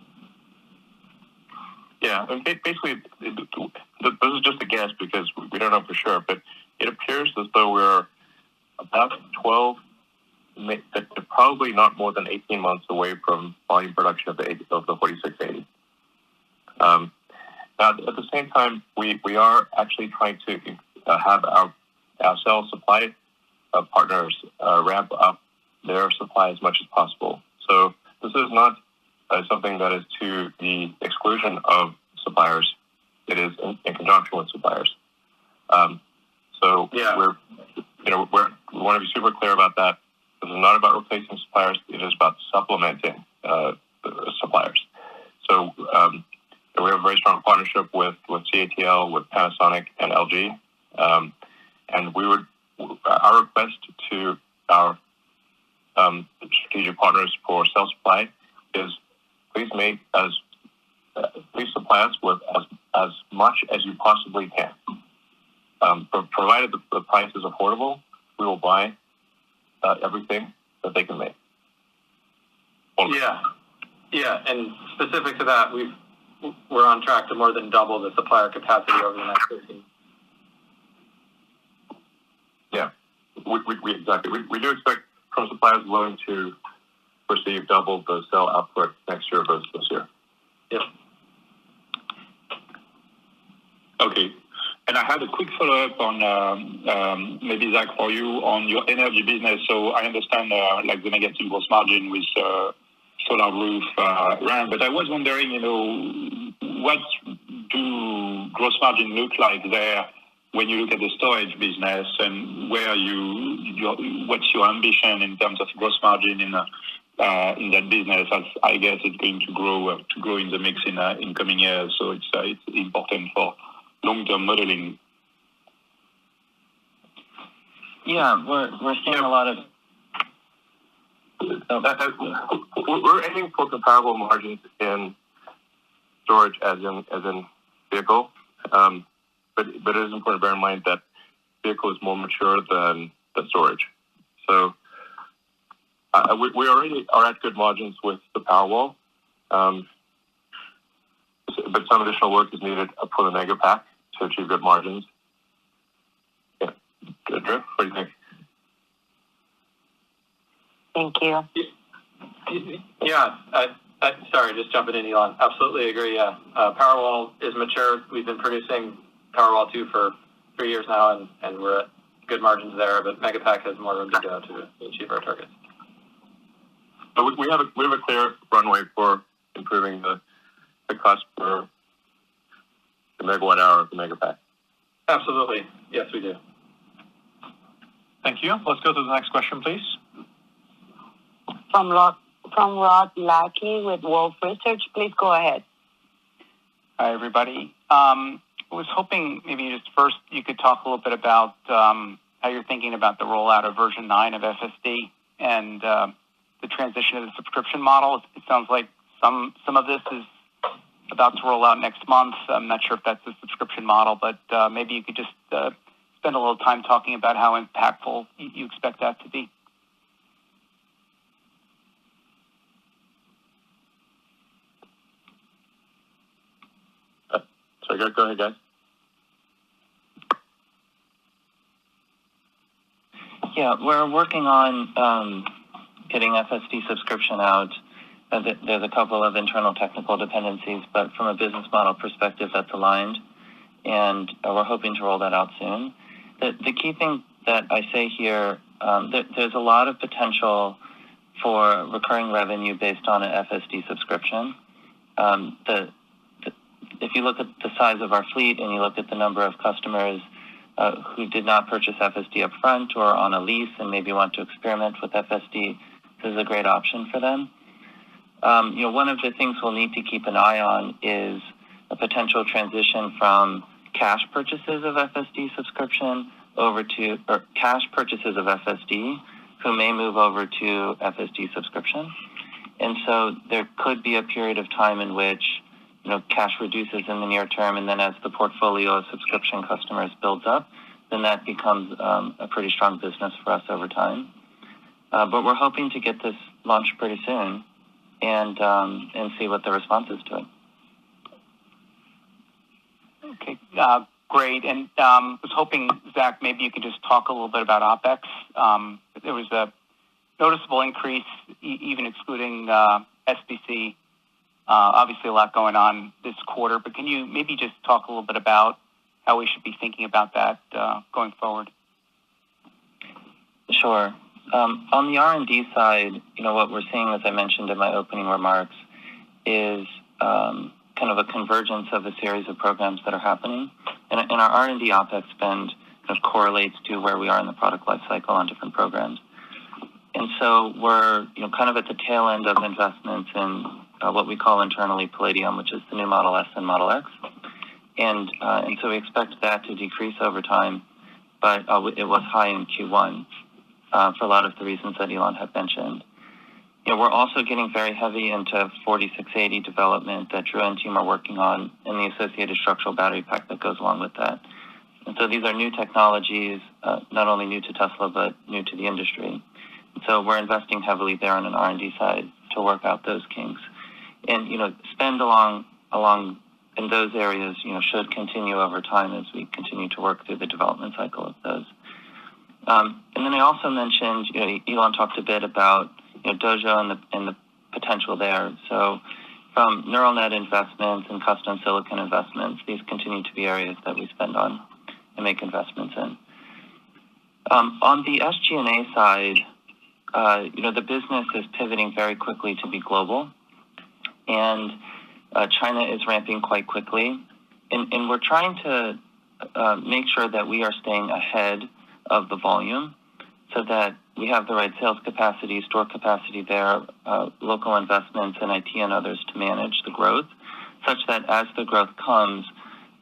Yeah, and basically, this is just a guess because we don't know for sure, but it appears as though we're about 12, probably not more than 18 months away from volume production of the 4680. Now, at the same time, we are actually trying to have our cell supply partners ramp up their supply as much as possible. So this is not something that is to the exclusion of suppliers. It is in conjunction with suppliers. So yeah, we want to be super clear about that. This is not about replacing suppliers. It is about supplementing suppliers. So we have a very strong partnership with CATL, with Panasonic, and LG. And our request to our strategic partners for cell supply is please supply us with as much as you possibly can. Provided the price is affordable, we will buy everything that they can make. Yeah, and specific to that, we're on track to more than double the supplier capacity over the next 13. Yeah, exactly. We do expect from suppliers willing to receive double the cell output next year versus this year. Yep. Okay. And I had a quick follow-up on maybe Zach for you on your energy business. So I understand like the negative gross margin with solar roof ramp, but I was wondering, what do gross margin look like there when you look at the storage business, and what's your ambition in terms of gross margin in that business, as I guess it's going to grow in the mix in coming years. So it's important for long-term modeling. Yeah, we're seeing a lot of. We're aiming for comparable margins in storage as in vehicle, but it is important to bear in mind that vehicle is more mature than storage. So we already are at good margins with the Powerwall, but some additional work is needed for the Megapack to achieve good margins. Yeah, good, Drew. What do you think? Thank you. Yeah, sorry, just jumping in, Elon. Absolutely agree. Yeah, Powerwall is mature. We've been producing Powerwall 2 for 3 years now, and we're at good margins there. But Megapack has more room to go to achieve our targets. So we have a clear runway for improving the cost per the megawatt hour of the Megapack. Absolutely, yes, we do. Thank you. Let's go to the next question, please. From Rod Lackey with Wolfe Research, please go ahead. Hi, everybody. I was hoping maybe just first you could talk a little bit about how you're thinking about the rollout of version 9 of FSD and the transition to the subscription model. It sounds like some of this is about to roll out next month. I'm not sure if that's the subscription model, but maybe you could just spend a little time talking about how impactful you expect that to be. Sorry, go ahead, guys. Yeah, we're working on getting FSD subscription out. There's a couple of internal technical dependencies, but from a business model perspective, that's aligned, and we're hoping to roll that out soon. The key thing that I say here, there's a lot of potential for recurring revenue based on an FSD subscription. If you look at the size of our fleet and you look at the number of customers who did not purchase FSD up front or on a lease and maybe want to experiment with FSD, this is a great option for them. One of the things we'll need to keep an eye on is a potential transition from cash purchases of FSD subscription over to, or cash purchases of FSD who may move over to FSD subscription. And so there could be a period of time in which cash reduces in the near term, and then as the portfolio of subscription customers builds up, then that becomes a pretty strong business for us over time. But we're hoping to get this launched pretty soon and see what the response is to it. Okay, great. And was hoping, Zach, maybe you could just talk a little bit about OpEx. There was a noticeable increase, even excluding SBC. Obviously, a lot going on this quarter, but can you maybe just talk a little bit about how we should be thinking about that going forward? Sure. On the R&D side, what we're seeing, as I mentioned in my opening remarks, is kind of a convergence of a series of programs that are happening. And our R&D OpEx spend kind of correlates to where we are in the product lifecycle on different programs. And so we're kind of at the tail end of investments in what we call internally Palladium, which is the new Model S and Model X. And so we expect that to decrease over time, but it was high in Q1 for a lot of the reasons that Elon had mentioned. We're also getting very heavy into 4680 development that Drew and team are working on, and the associated structural battery pack that goes along with that. And so these are new technologies, not only new to Tesla, but new to the industry. And so we're investing heavily there on an R&D side to work out those kinks. And, spend along in those areas, should continue over time as we continue to work through the development cycle of those. And then I also mentioned, Elon talked a bit about, Dojo and the potential there. So from neural net investments and custom silicon investments, these continue to be areas that we spend on and make investments in. On the SG&A side, the business is pivoting very quickly to be global. And China is ramping quite quickly. And we're trying to make sure that we are staying ahead of the volume. so that we have the right sales capacity, store capacity there, local investments in IT and others to manage the growth, such that as the growth comes,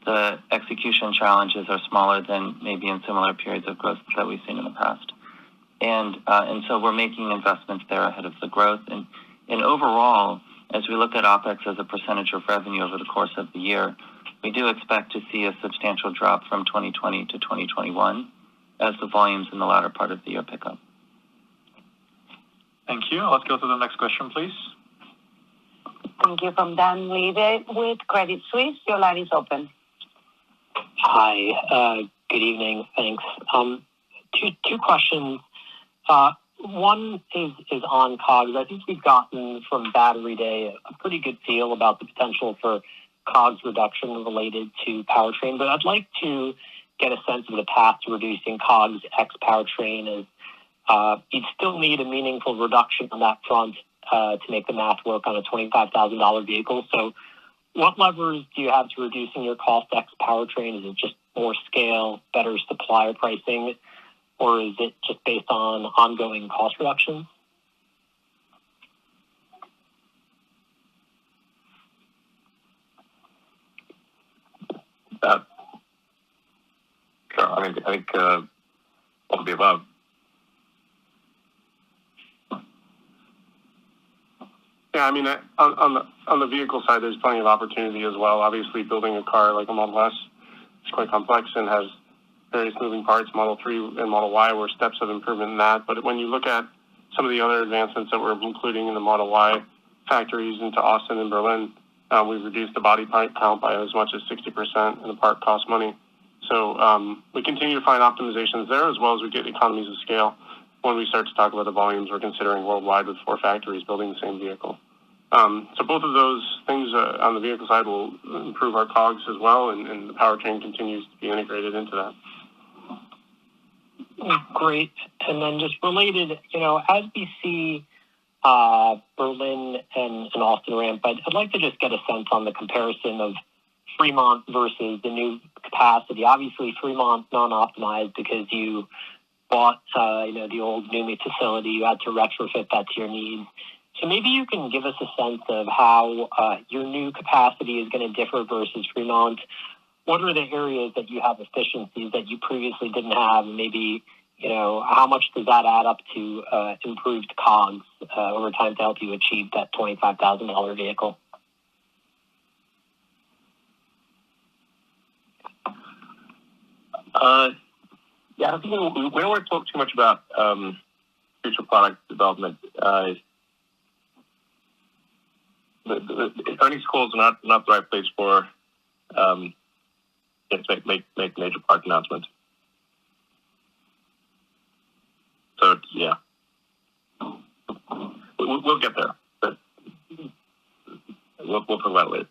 the execution challenges are smaller than maybe in similar periods of growth that we've seen in the past. And so we're making investments there ahead of the growth. And overall, as we look at OPEX as a percentage of revenue over the course of the year, we do expect to see a substantial drop from 2020 to 2021 as the volumes in the latter part of the year pick up. Thank you. Let's go to the next question, please. Thank you. From Dan Levy with Credit Suisse, your line is open. Hi, good evening. Thanks. Two questions. One is on COGS. I think we've gotten from Battery Day a pretty good feel about the potential for COGS reduction related to powertrain, but I'd like to get a sense of the path to reducing COGS ex powertrain. Is you'd still need a meaningful reduction on that front to make the math work on a $25,000 vehicle. So what levers do you have to reducing your cost ex powertrain? Is it just more scale, better supplier pricing, or is it just based on ongoing cost reductions? Sure. I think all of the above. Yeah, I mean, on the vehicle side, there's plenty of opportunity as well. Obviously, building a car like a Model S is quite complex and has various moving parts. Model 3 and Model Y were steps of improvement in that. But when you look at some of the other advancements that we're including in the Model Y factories into Austin and Berlin, we've reduced the body part count by as much as 60%, and the part costs money. So we continue to find optimizations there, as well as we get economies of scale when we start to talk about the volumes we're considering worldwide with 4 factories building the same vehicle. So both of those things on the vehicle side will improve our COGS as well, and the powertrain continues to be integrated into that. Great. And then just related, as we see Berlin and Austin ramp, I'd like to just get a sense on the comparison of Fremont versus the new capacity. Obviously, Fremont non-optimized because you bought, the old NUMMI facility. You had to retrofit that to your needs. So maybe you can give us a sense of how your new capacity is going to differ versus Fremont. What are the areas that you have efficiencies that you previously didn't have? Maybe, how much does that add up to improved COGS over time to help you achieve that $25,000 vehicle? Yeah, I think we don't want to talk too much about future product development. The earnings calls are not the right place for to make major product announcements. So yeah, we'll get there, but we'll talk about it later.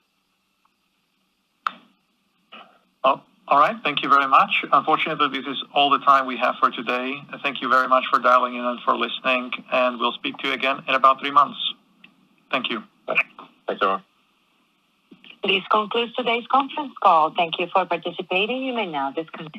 Oh, all right. Thank you very much. Unfortunately, this is all the time we have for today. Thank you very much for dialing in and for listening, and we'll speak to you again in about 3 months. Thank you. Thanks, everyone. This concludes today's conference call. Thank you for participating. You may now disconnect.